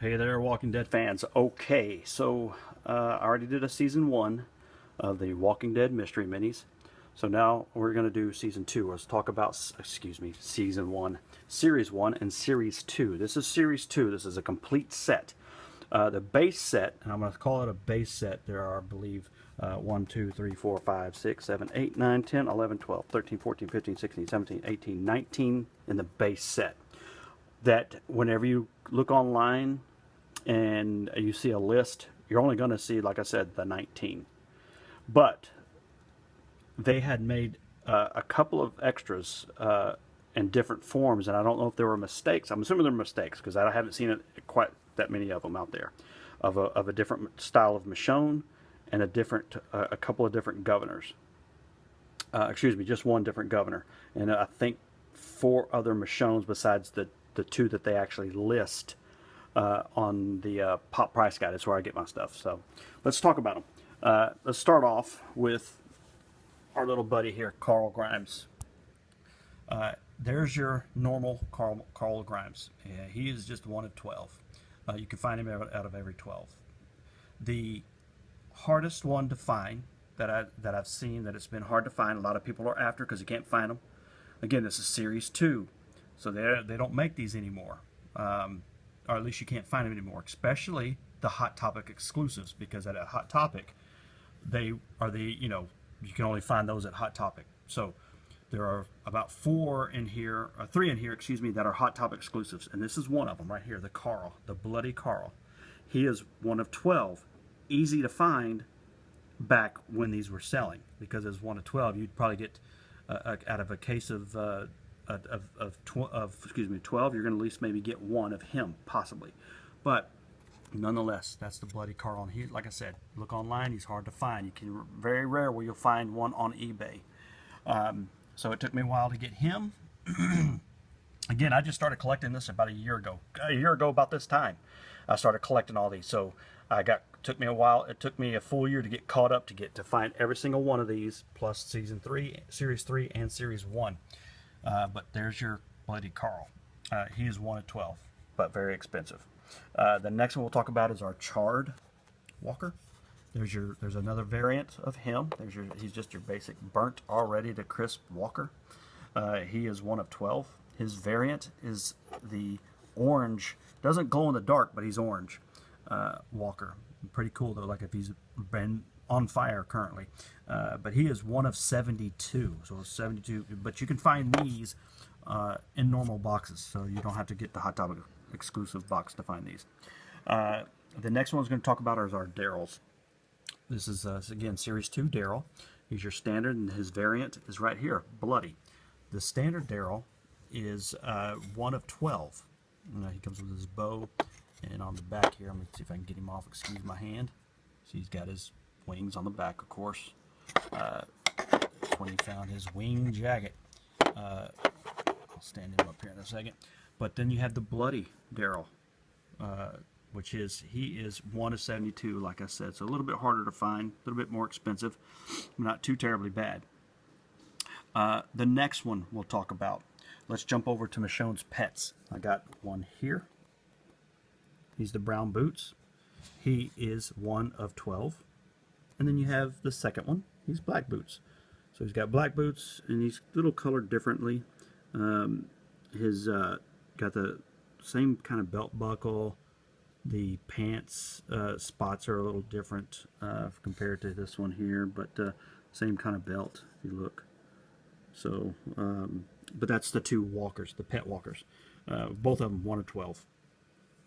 Hey there, Walking Dead fans. Okay, so I already did a season 1 of the Walking Dead mystery minis. So now we're going to do season 2. Let's talk about, season 1, series 1, and series 2. This is series 2. This is a complete set. The base set, and I'm going to call it a base set. There are, I believe, 1, 2, 3, 4, 5, 6, 7, 8, 9, 10, 11, 12, 13, 14, 15, 16, 17, 18, 19 in the base set. That whenever you look online and you see a list, you're only going to see, like I said, the 19. But they had made a couple of extras in different forms, and I don't know if there were mistakes. I'm assuming they're mistakes because I haven't seen it quite that many of them out there, of a different style of Michonne and a couple of different governors. Excuse me, just one different governor, and I think 4 other Michonnes besides the 2 that they actually list on the Pop Price Guide. That's where I get my stuff. So let's talk about them. Let's start off with our little buddy here, Carl Grimes. There's your normal Carl Grimes. Yeah, he is just one of 12. You can find him out of every 12. The hardest one to find that I've seen, that it's been hard to find, a lot of people are after because you can't find them. Again, this is series 2. So they don't make these anymore, or at least you can't find them anymore, especially the Hot Topic exclusives, because at a Hot Topic, they are you can only find those at Hot Topic. So there are about 3 in here, excuse me, that are Hot Topic exclusives, and this is one of them right here, the Carl, the Bloody Carl. He is one of 12, easy to find back when these were selling, because as one of 12, you'd probably get out of a case of 12, you're going to at least maybe get one of him, possibly. But nonetheless, that's the Bloody Carl. And he, like I said, look online, he's hard to find. Very rare where you'll find one on eBay. So it took me a while to get him. Again, I just started collecting this about a year ago. A year ago about this time, I started collecting all these. So took me a while. It took me a full year to get caught up, to find every single one of these, plus series 3, and series 1. But there's your Bloody Carl. He is one of 12, but very expensive. The next one we'll talk about is our Charred Walker. There's another variant of him. He's just your basic burnt already to crisp Walker. He is one of 12. His variant is the orange. Doesn't glow in the dark, but he's orange Walker. Pretty cool though. Like if he's been on fire currently, but he is one of 72. So 72. But you can find these in normal boxes, so you don't have to get the Hot Topic exclusive box to find these. The next one we're going to talk about is our Daryl's. This is again series 2 Daryl. He's your standard, and his variant is right here, Bloody. The standard Daryl is one of 12. He comes with his bow, and on the back here, I'm going to see if I can get him off. Excuse my hand. So he's got his wings on the back, of course. When he found his wing jacket. I'll stand him up here in a second. But then you have the Bloody Daryl, which he is one of 72, like I said. So a little bit harder to find, a little bit more expensive, not too terribly bad. The next one we'll talk about. Let's jump over to Michonne's pets. I got one here. He's the Brown Boots. He is one of 12. And then you have the second one. He's Black Boots. So he's got black boots, and he's a little colored differently. His got the same kind of belt buckle. The pants spots are a little different compared to this one here, but same kind of belt if you look. So, but that's the 2 walkers, the pet walkers. Both of them 1 of 12.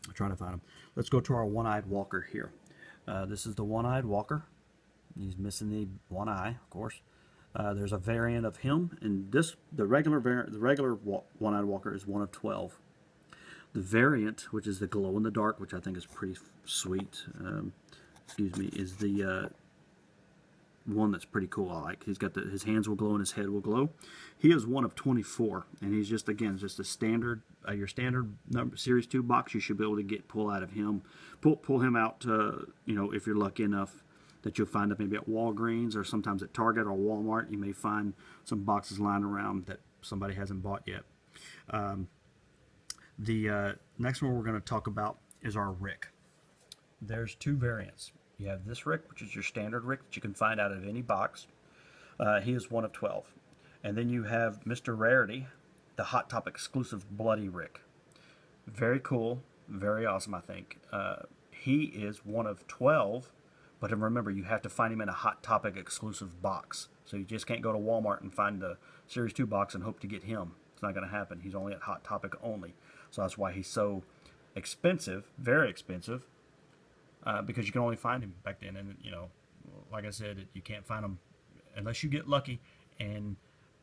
I'm trying to find them. Let's go to our One-Eyed Walker here. This is the One-Eyed Walker. He's missing the one eye, of course. There's a variant of him, and the regular One-Eyed Walker is 1 of 12. The variant, which is the glow in the dark, which I think is pretty sweet, is the one that's pretty cool. I like. He's got his hands will glow and his head will glow. He is 1 of 24, and he's just a standard your standard series 2 box. You should be able to pull out of him, pull him out. If you're lucky enough that you'll find up maybe at Walgreens or sometimes at Target or Walmart. You may find some boxes lying around that somebody hasn't bought yet. The next one we're going to talk about is our Rick. There's two variants. You have this Rick, which is your standard Rick that you can find out of any box. He is one of 12. And then you have Mr. Rarity, the Hot Topic exclusive Bloody Rick. Very cool, very awesome, I think. He is one of 12, but remember, you have to find him in a Hot Topic exclusive box. So you just can't go to Walmart and find the Series 2 box and hope to get him. It's not going to happen. He's only at Hot Topic only. So that's why he's so expensive, very expensive, because you can only find him back then. And, you know, like I said, you can't find him unless you get lucky and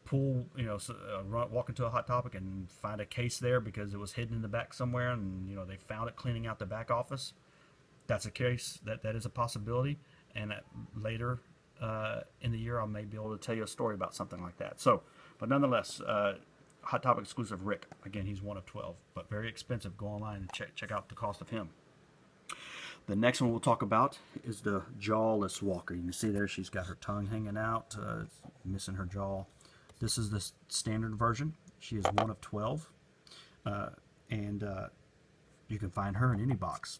pull, you know, walk into a Hot Topic and find a case there because it was hidden in the back somewhere, and, you know, they found it cleaning out the back office. That's a case. That is a possibility. And later in the year, I may be able to tell you a story about something like that. So, but nonetheless, Hot Topic exclusive Rick. Again, he's one of 12, but very expensive. Go online and check out the cost of him. The next one we'll talk about is the jawless walker. You can see there she's got her tongue hanging out, missing her jaw. This is the standard version. She is one of 12, and you can find her in any box,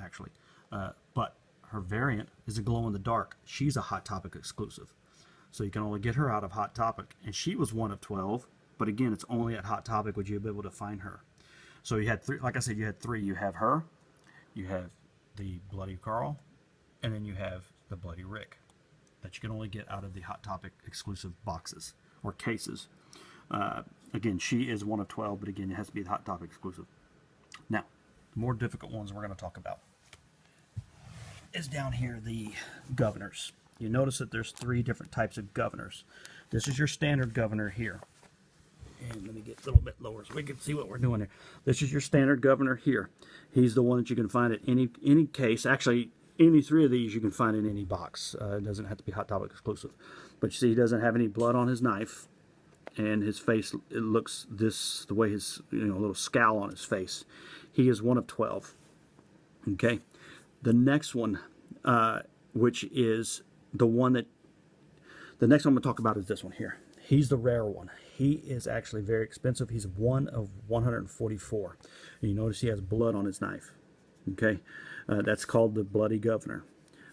actually. But her variant is a glow-in-the-dark. She's a Hot Topic exclusive, so you can only get her out of Hot Topic. And she was one of 12, but again, it's only at Hot Topic would you be able to find her. So you had three, like I said, you had three. You have her, you have the Bloody Carl, and then you have the Bloody Rick that you can only get out of the Hot Topic exclusive boxes or cases. Again, she is one of 12, but again, it has to be the Hot Topic exclusive. Now, the more difficult ones we're going to talk about is down here, the governors. You notice that there's three different types of governors. This is your standard governor here. And let me get a little bit lower so we can see what we're doing here. This is your standard governor here. He's the one that you can find at any case. Actually, any three of these you can find in any box. It doesn't have to be Hot Topic exclusive. But you see, he doesn't have any blood on his knife, and his face, it looks this the way his, you know, little scowl on his face. He is one of 12. Okay, the next one, which is the one that the next one I'm going to talk about is this one here. He's the rare one. He is actually very expensive. He's one of 144. And you notice he has blood on his knife. Okay, that's called the Bloody Governor.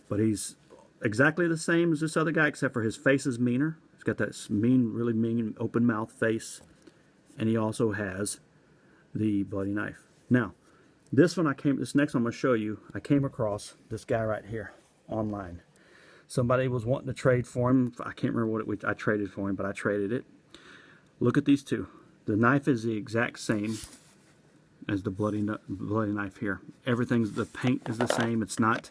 But he's exactly the same as this other guy, except for his face is meaner. He's got that mean, really mean, open mouth face, and he also has the bloody knife. Now, this next one I'm going to show you. I came across this guy right here online. Somebody was wanting to trade for him. I can't remember what I traded for him, but I traded it. Look at these two. The knife is the exact same as the bloody knife here. The paint is the same. It's not,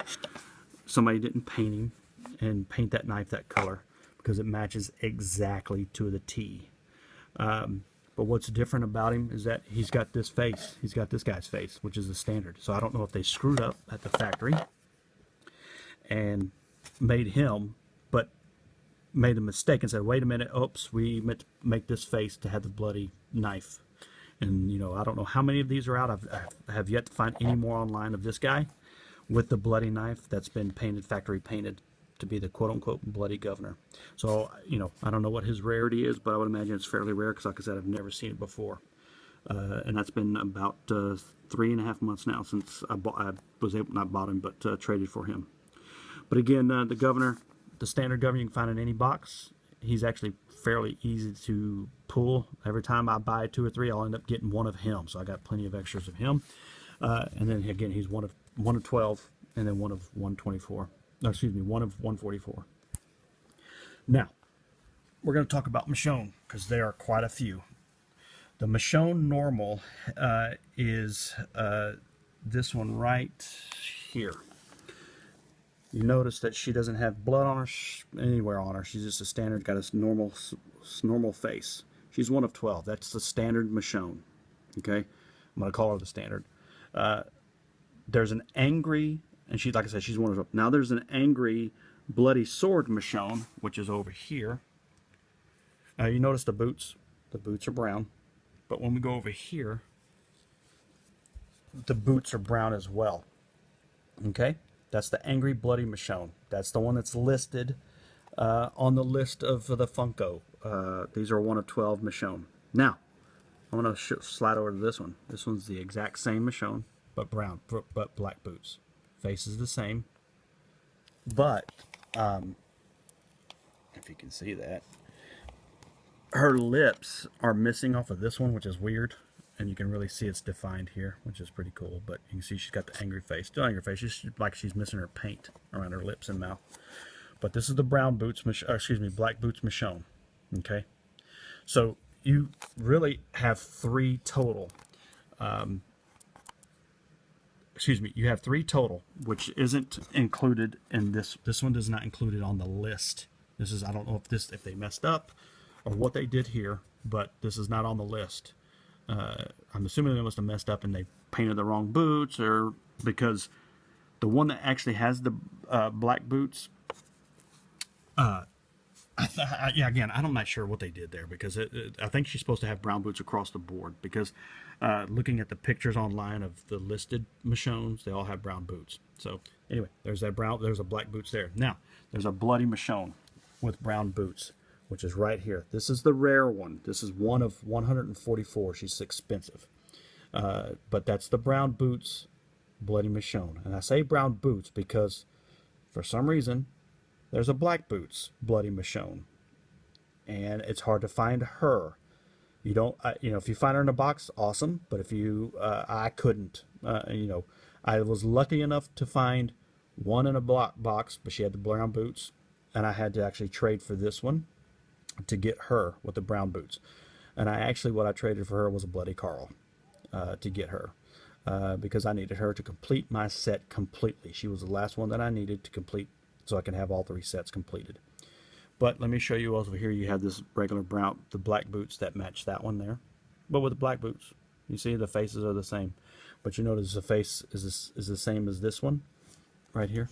somebody didn't paint him and paint that knife that color, because it matches exactly to the T. But what's different about him is that he's got this face. He's got this guy's face, which is the standard. So I don't know if they screwed up at the factory and made him, but made a mistake and said, wait a minute, oops, we meant to make this face to have the bloody knife. And, you know, I don't know how many of these are out. I have yet to find any more online of this guy with the bloody knife that's been painted, factory painted, to be the quote-unquote Bloody Governor. So, you know, I don't know what his rarity is, but I would imagine it's fairly rare because, like I said, I've never seen it before. And that's been about 3.5 months now since I was able, not bought him, but traded for him. But again, the governor, the standard governor, you can find in any box. He's actually fairly easy to pull. Every time I buy 2 or 3, I'll end up getting one of him. So I got plenty of extras of him. And then again, he's one of 12, and then one of 124. No, excuse me, one of 144. Now, we're going to talk about Michonne, because there are quite a few. The Michonne normal is this one right here. You notice that she doesn't have blood on her anywhere on her. She's just a standard, got a normal face. She's one of 12. That's the standard Michonne. Okay, I'm going to call her the standard. There's an angry, and she, like I said, she's one of 12. Now there's an angry bloody sword Michonne, which is over here. You notice the boots. The boots are brown. But when we go over here, the boots are brown as well. Okay? That's the Angry Bloody Michonne. That's the one that's listed on the list of the Funko. These are one of 12 Michonne. Now, I'm going to slide over to this one. This one's the exact same Michonne. but but black boots. Face is the same, but if you can see that, her lips are missing off of this one, which is weird. And you can really see it's defined here, which is pretty cool. But you can see she's got the angry face. Still angry face. She's like she's missing her paint around her lips and mouth. But this is the brown boots, black boots Michonne. Okay. So you really have 3 total. You have 3 total, which isn't included in this. This one does not include it on the list. This is, I don't know if they messed up or what they did here, but this is not on the list. I'm assuming they must have messed up and they painted the wrong boots, or because the one that actually has the black boots, again, I'm not sure what they did there, because I think she's supposed to have brown boots across the board, because looking at the pictures online of the listed Michonnes, they all have brown boots. So anyway, there's a black boots there. Now, there's a bloody Michonne with brown boots, which is right here. This is the rare one. This is one of 144. She's expensive. But that's the brown boots bloody Michonne. And I say brown boots because for some reason there's a black boots bloody Michonne. And it's hard to find her. You don't, if you find her in a box, awesome. But if you, I couldn't, I was lucky enough to find one in a box, but she had the brown boots. And I had to actually trade for this one to get her with the brown boots. And what I traded for her was a bloody Carl to get her, because I needed her to complete my set completely. She was the last one that I needed to complete so I can have all 3 sets completed. But let me show you over here. You have this regular the black boots that match that one there, but with the black boots. You see the faces are the same, but you notice the face is the same as this one right here,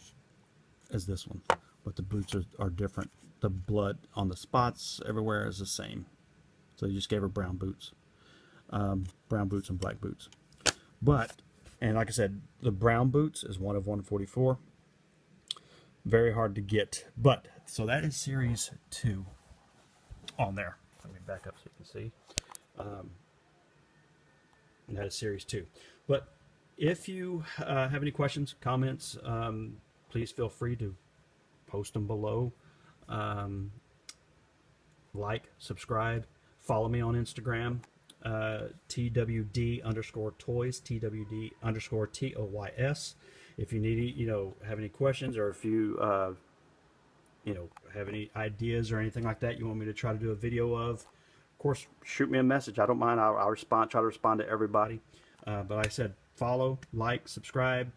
as this one, but the boots are different. The blood on the spots everywhere is the same. So you just gave her brown boots and black boots. And like I said, the brown boots is one of 144. Very hard to get. But so that is series 2 on there. Let me back up so you can see. That is series 2. But if you have any questions, comments, please feel free to post them below. Like, subscribe, follow me on Instagram, TWD_toys, TWD_TOYS. If you need, have any questions, or if you, have any ideas or anything like that you want me to try to do a video of course, shoot me a message. I don't mind. I'll try to respond to everybody. But like I said, follow, like, subscribe.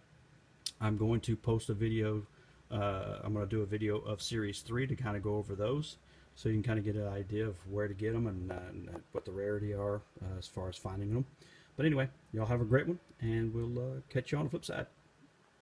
I'm going to post a video. I'm going to do a video of Series 3 to kind of go over those, so you can kind of get an idea of where to get them and what the rarity are as far as finding them. But anyway, y'all have a great one, and we'll catch you on the flip side.